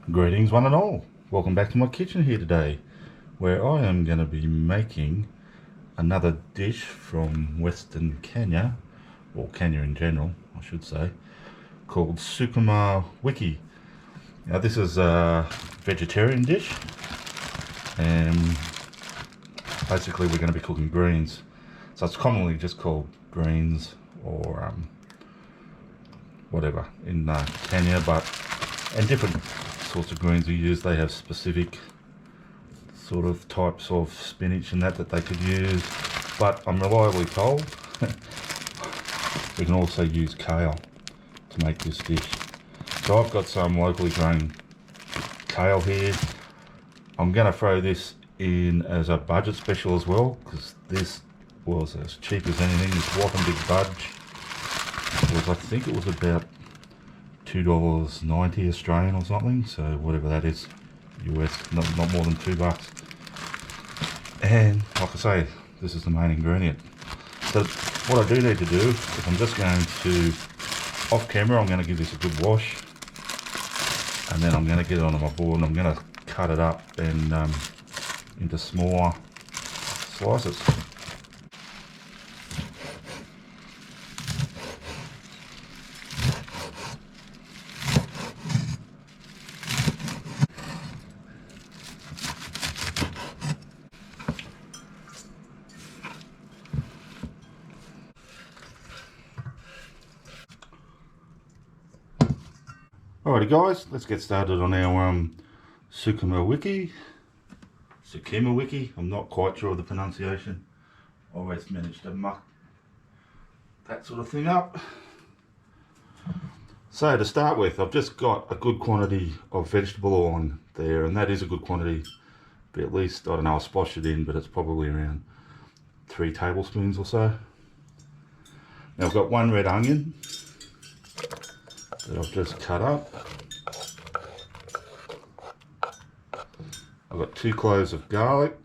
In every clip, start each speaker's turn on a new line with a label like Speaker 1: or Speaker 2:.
Speaker 1: Greetings one and all. Welcome back to my kitchen here today, where I am going to be making another dish from Western Kenya, or Kenya in general I should say, called sukuma wiki. Now this is a vegetarian dish, and basically we're going to be cooking greens. So it's commonly just called greens or whatever in Kenya, but and different sorts of greens are used. They have specific sort of types of spinach and that they could use, but I'm reliably told we can also use kale to make this dish. So I've got some locally grown kale here. I'm going to throw this in as a budget special as well, because this was as cheap as anything. This Whopping Big Budge was, I think it was about $2.90 Australian or something, so whatever that is US, not more than $2. And like I say, this is the main ingredient. So what I do need to do is I'm just going to, off camera, I'm going to give this a good wash, and then I'm going to get it onto my board and I'm going to cut it up and into smaller slices. Alrighty guys, let's get started on our sukuma wiki. I'm not quite sure of the pronunciation. Always manage to muck that sort of thing up. So to start with, I've just got a good quantity of vegetable oil on there, and that is a good quantity. But at least, I don't know, I'll splash it in, but it's probably around 3 tablespoons or so. Now I've got 1 red onion that I've just cut up. I've got 2 cloves of garlic.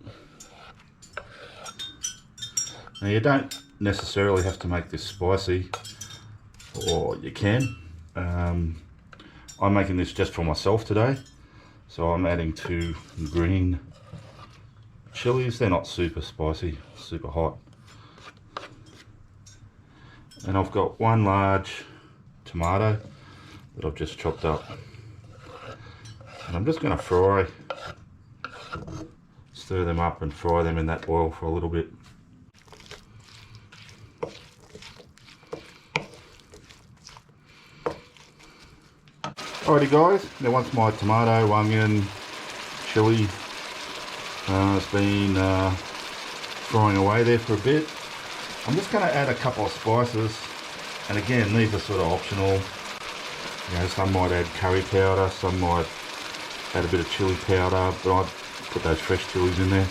Speaker 1: Now you don't necessarily have to make this spicy, or you can. I'm making this just for myself today, so I'm adding 2 green chilies. They're not super spicy, super hot. And I've got 1 large tomato that I've just chopped up, and I'm just going to stir them up and fry them in that oil for a little bit. Alrighty guys, now once my tomato, onion, chili has been frying away there for a bit, I'm just going to add a couple of spices, and again these are sort of optional. You know, some might add curry powder, some might add a bit of chili powder, but I'd put those fresh chilies in there.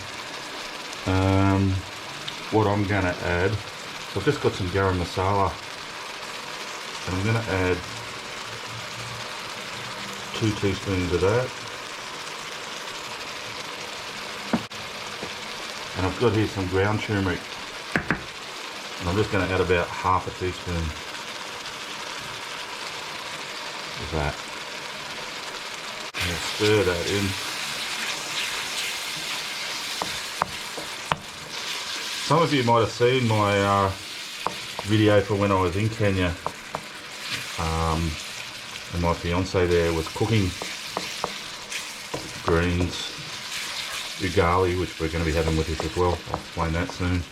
Speaker 1: What I'm going to add, so I've just got some garam masala, and I'm going to add 2 teaspoons of that. And I've got here some ground turmeric, and I'm just going to add about half a teaspoon of that. And stir that in. Some of you might have seen my video for when I was in Kenya, and my fiance there was cooking greens, Ugali, which we're going to be having with us as well. I'll explain that soon.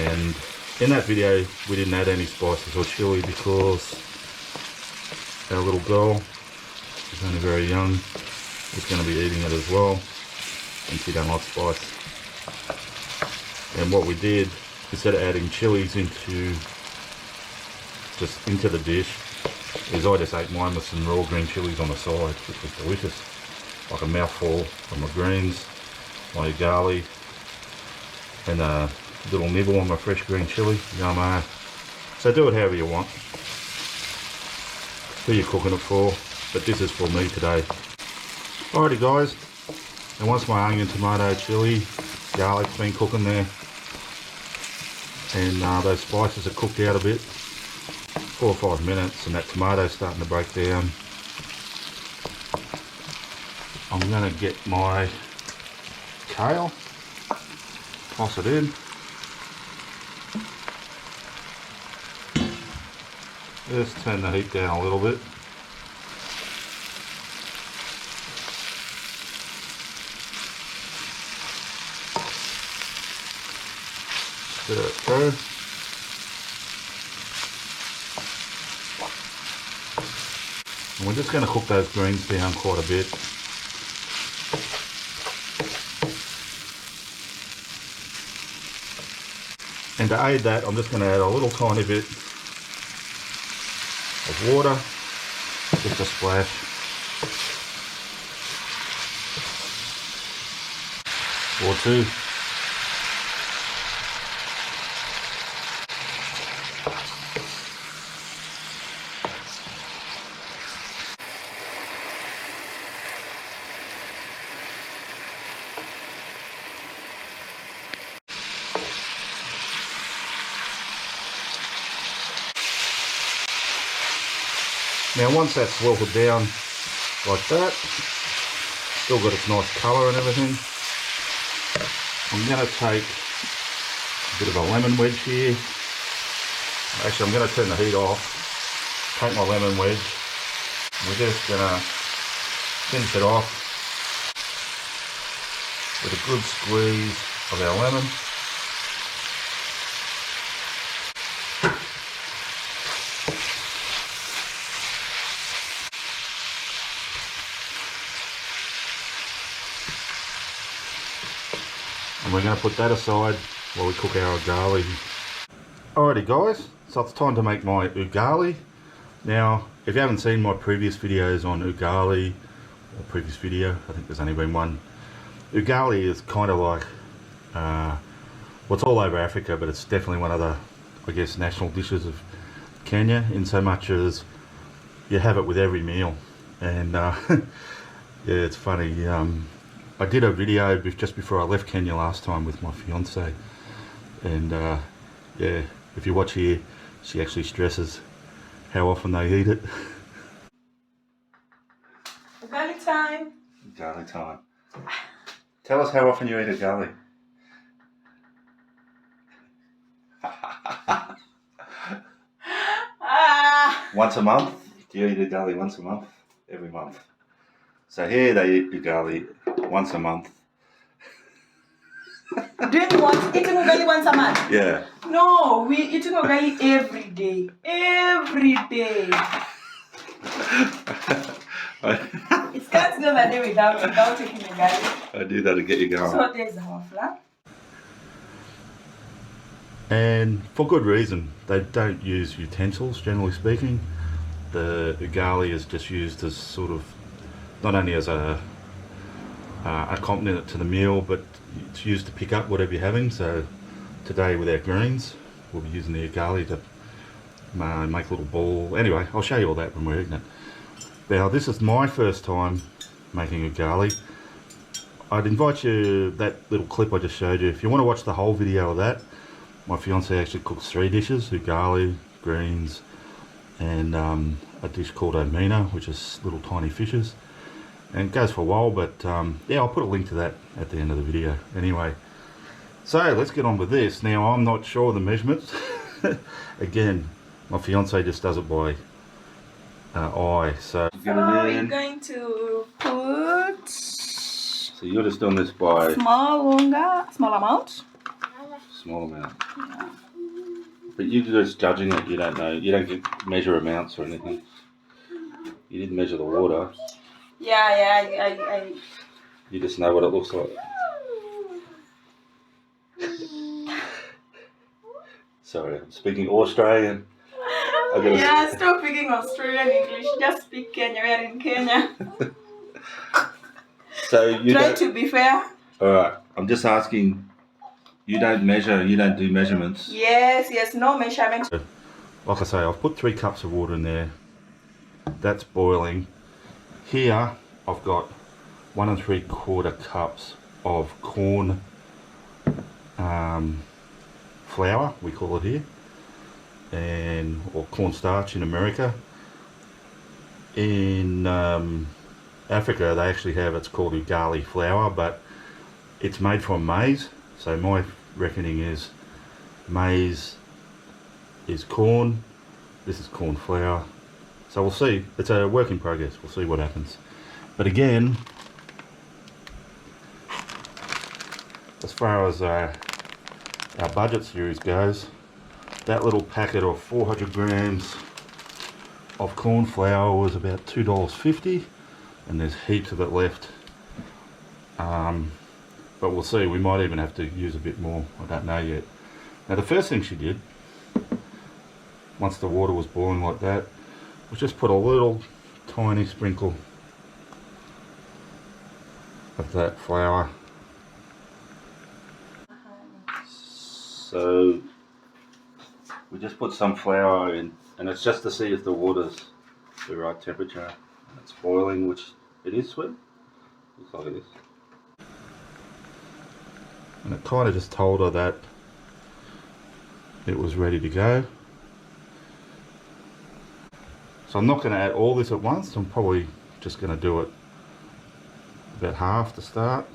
Speaker 1: And in that video we didn't add any spices or chili because our little girl, she's only very young, is going to be eating it as well, and she don't like spice. And what we did, instead of adding chilies into the dish, is I just ate mine with some raw green chilies on the side, which was delicious. Like a mouthful of my greens, my ugali, and a little nibble on my fresh green chili. Yummo. So do it however you want, who you're cooking it for, but this is for me today. Alrighty guys, and once my onion, tomato, chili, garlic's been cooking there, and those spices are cooked out a bit, 4 or 5 minutes, and that tomato's starting to break down, I'm going to get my kale, toss it in. Just turn the heat down a little bit. Stir it through. And we're just going to cook those greens down quite a bit. And to aid that, I'm just going to add a little tiny bit of water, just a splash. Or two. Now once that's wilted down like that, still got its nice colour and everything, I'm going to take a bit of a lemon wedge here. Actually, I'm going to turn the heat off, take my lemon wedge, and we're just going to finish it off with a good squeeze of our lemon. And we're going to put that aside while we cook our ugali. Alrighty guys, so it's time to make my ugali. Now, if you haven't seen my previous videos on ugali, or previous video, I think there's only been one. Ugali is kind of like, well, it's all over Africa, but it's definitely one of the, I guess, national dishes of Kenya, in so much as you have it with every meal. And yeah, it's funny. I did a video just before I left Kenya last time with my fiance, and yeah, if you watch here, she actually stresses how often they eat it.
Speaker 2: Ugali time!
Speaker 1: Ugali time. Tell us how often you eat ugali. Once a month? Do you eat ugali once a month? Every month. So here they eat ugali once a month.
Speaker 2: Eating ugali once a month?
Speaker 1: Yeah.
Speaker 2: No, we eating ugali every day. Every day. It can't go a day without taking ugali.
Speaker 1: I do that to get you going.
Speaker 2: So there's our flour.
Speaker 1: And for good reason. They don't use utensils, generally speaking. The ugali is just used as sort of, not only as a accompaniment to the meal, but it's used to pick up whatever you're having. So today with our greens, we'll be using the ugali to make a little ball. Anyway, I'll show you all that when we're eating it. Now this is my first time making ugali. I'd invite you, that little clip I just showed you, if you want to watch the whole video of that, my fiance actually cooks 3 dishes: ugali, greens, and a dish called omena, which is little tiny fishes. And it goes for a while, but yeah, I'll put a link to that at the end of the video. Anyway, so let's get on with this. Now, I'm not sure of the measurements. Again, my fiance just does it by eye. So
Speaker 2: we're going to put...
Speaker 1: So you're just doing this by...
Speaker 2: small amount.
Speaker 1: Small amount.
Speaker 2: Yeah.
Speaker 1: But you're just judging it, you don't know, you don't measure amounts or anything. You didn't measure the water.
Speaker 2: Yeah,
Speaker 1: You just know what it looks like. Sorry, I'm speaking Australian.
Speaker 2: Yeah, stop speaking Australian English. Just speak Kenya. We are in Kenya.
Speaker 1: So you
Speaker 2: try to be fair.
Speaker 1: Alright, I'm just asking, you don't measure, you don't do measurements.
Speaker 2: Yes, no measurements.
Speaker 1: Like I say, I've put 3 cups of water in there. That's boiling. Here, I've got 1 3/4 cups of corn flour, we call it here, or cornstarch in America. In Africa they actually have, it's called Ugali flour, but it's made from maize. So my reckoning is maize is corn, this is corn flour. So we'll see, it's a work in progress, we'll see what happens. But again, as far as our budget series goes, that little packet of 400 grams of corn flour was about $2.50, and there's heaps of it left. But we'll see, we might even have to use a bit more, I don't know yet. Now the first thing she did, once the water was boiling like that, was just put a little tiny sprinkle of that flour. So we just put some flour in, and it's just to see if the water's the right temperature. It's boiling, which it is, sweet. Looks like it is. And it kind of just told her that it was ready to go. So I'm not going to add all this at once. I'm probably just going to do it about half to start.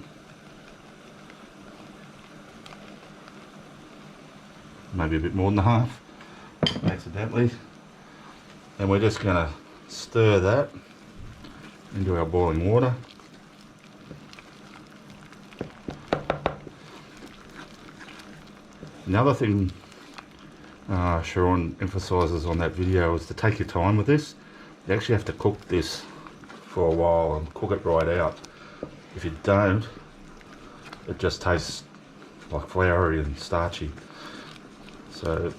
Speaker 1: Maybe a bit more than half, accidentally. And we're just going to stir that into our boiling water. Another thing Sharon emphasises on that video is to take your time with this. You actually have to cook this for a while and cook it right out. If you don't, it just tastes like floury and starchy. So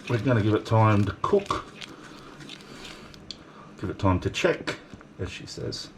Speaker 1: we're going to give it time to cook, give it time to check, as she says.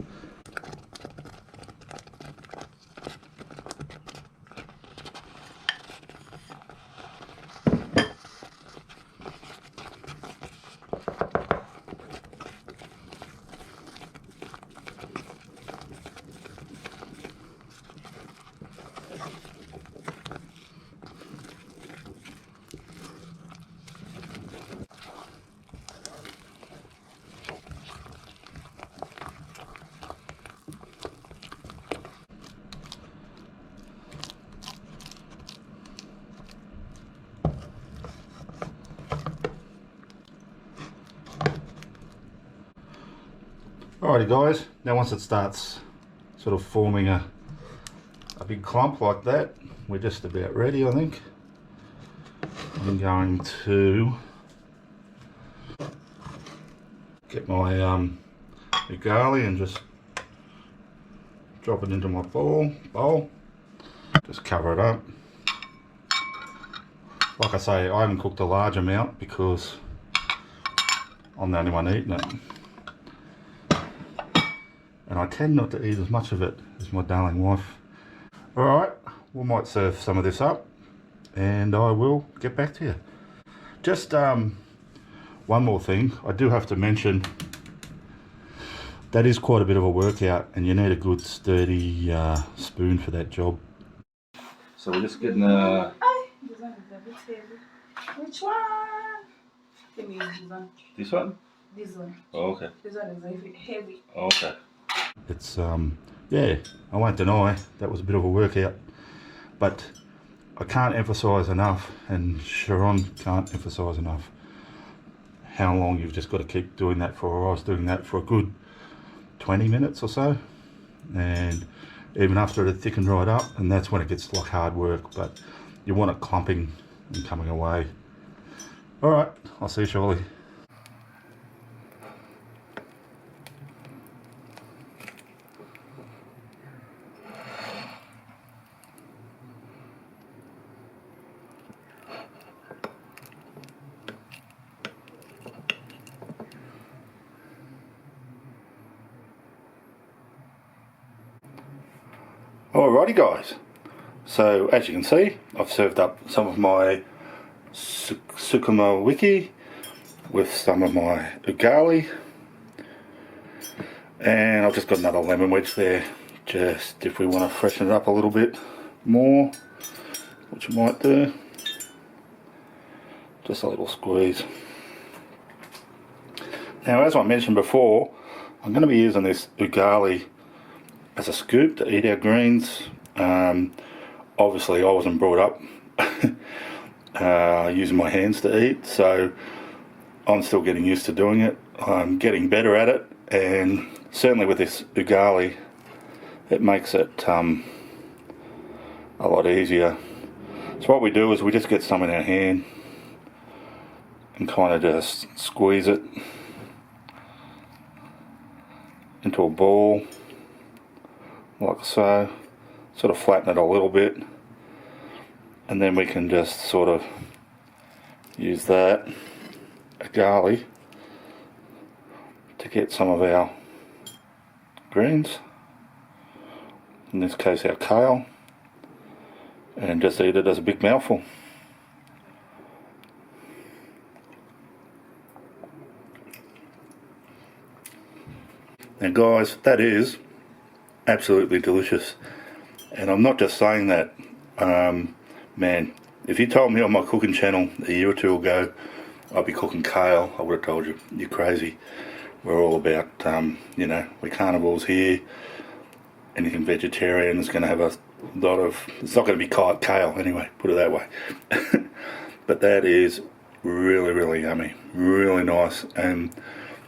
Speaker 1: Alrighty guys, now once it starts sort of forming a big clump like that, we're just about ready, I think. I'm going to get my ugali and just drop it into my bowl. Just cover it up. Like I say, I haven't cooked a large amount because I'm the only one eating it. And I tend not to eat as much of it as my darling wife. Alright, we might serve some of this up and I will get back to you. Just one more thing, I do have to mention that is quite a bit of a workout and you need a good sturdy spoon for that job. So we're just getting
Speaker 2: This one is a bit heavy. Which one? Give me this one.
Speaker 1: This one?
Speaker 2: This one.
Speaker 1: Oh, okay.
Speaker 2: This one is heavy.
Speaker 1: Okay. It's yeah, I won't deny that was a bit of a workout, but I can't emphasize enough, and Sharon can't emphasize enough, how long you've just got to keep doing that for. I was doing that for a good 20 minutes or so, and even after it thickened right up, and that's when it gets like hard work, but you want it clumping and coming away. Alright, I'll see you shortly. Alrighty guys, so as you can see, I've served up some of my sukuma wiki with some of my ugali, and I've just got another lemon wedge there, just if we want to freshen it up a little bit more, which you might do. Just a little squeeze. Now as I mentioned before, I'm going to be using this Ugali as a scoop to eat our greens. Obviously I wasn't brought up using my hands to eat, so I'm still getting used to doing it. I'm getting better at it, and certainly with this Ugali it makes it a lot easier. So what we do is we just get some in our hand and kind of just squeeze it into a ball like so, sort of flatten it a little bit, and then we can just sort of use that Ugali to get some of our greens, in this case our kale, and just eat it as a big mouthful. Now guys, that is absolutely delicious, and I'm not just saying that. Man, if you told me on my cooking channel a year or two ago I'd be cooking kale, I would have told you, you're crazy. We're all about, you know, we're carnivores here. Anything vegetarian is going to have a lot of, it's not going to be kale anyway, put it that way. But that is really, really yummy, really nice. And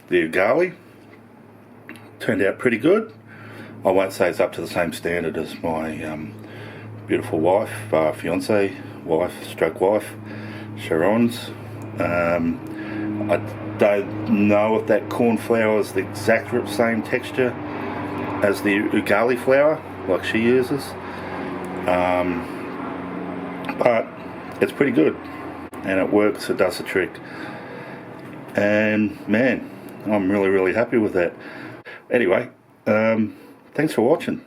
Speaker 1: the Ugali turned out pretty good. I won't say it's up to the same standard as my beautiful wife, fiance, stroke wife, Sharon's. I don't know if that corn flour is the exact same texture as the Ugali flour like she uses, but it's pretty good and it works, it does the trick, and man, I'm really happy with that. Anyway, thanks for watching.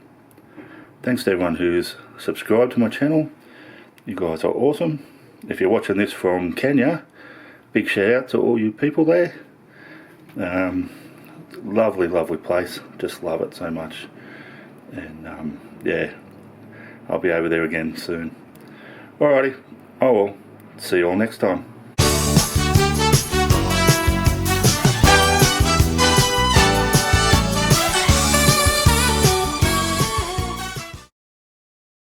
Speaker 1: Thanks to everyone who's subscribed to my channel. You guys are awesome. If you're watching this from Kenya, big shout out to all you people there. Lovely place, just love it so much. And yeah, I'll be over there again soon. Alrighty, I will see you all next time.